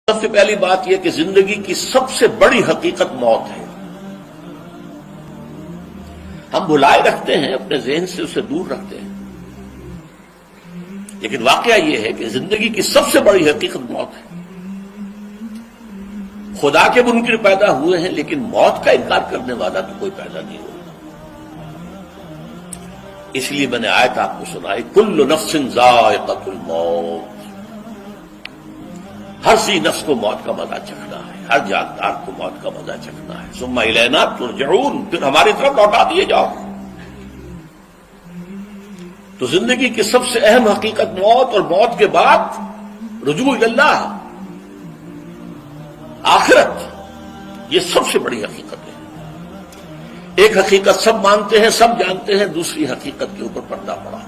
سب سے پہلی بات یہ کہ زندگی کی سب سے بڑی حقیقت موت ہے۔ ہم بھلائے رکھتے ہیں، اپنے ذہن سے اسے دور رکھتے ہیں، لیکن واقعہ یہ ہے کہ زندگی کی سب سے بڑی حقیقت موت ہے۔ خدا کے منکر پیدا ہوئے ہیں، لیکن موت کا انکار کرنے والا تو کوئی پیدا نہیں ہوا۔ اس لیے میں نے آیت آپ کو سنائی، کل نفس ذائقۃ الموت، ہر سی نفس کو موت کا مزہ چکھنا ہے، ہر جاندار کو موت کا مزہ چکھنا ہے۔ ثم الینا ترجعون، پھر ہماری طرف لوٹا دیے جاؤ۔ تو زندگی کی سب سے اہم حقیقت موت، اور موت کے بعد رجوع اللہ، آخرت، یہ سب سے بڑی حقیقت ہے۔ ایک حقیقت سب مانتے ہیں، سب جانتے ہیں، دوسری حقیقت کے اوپر پردہ پڑا۔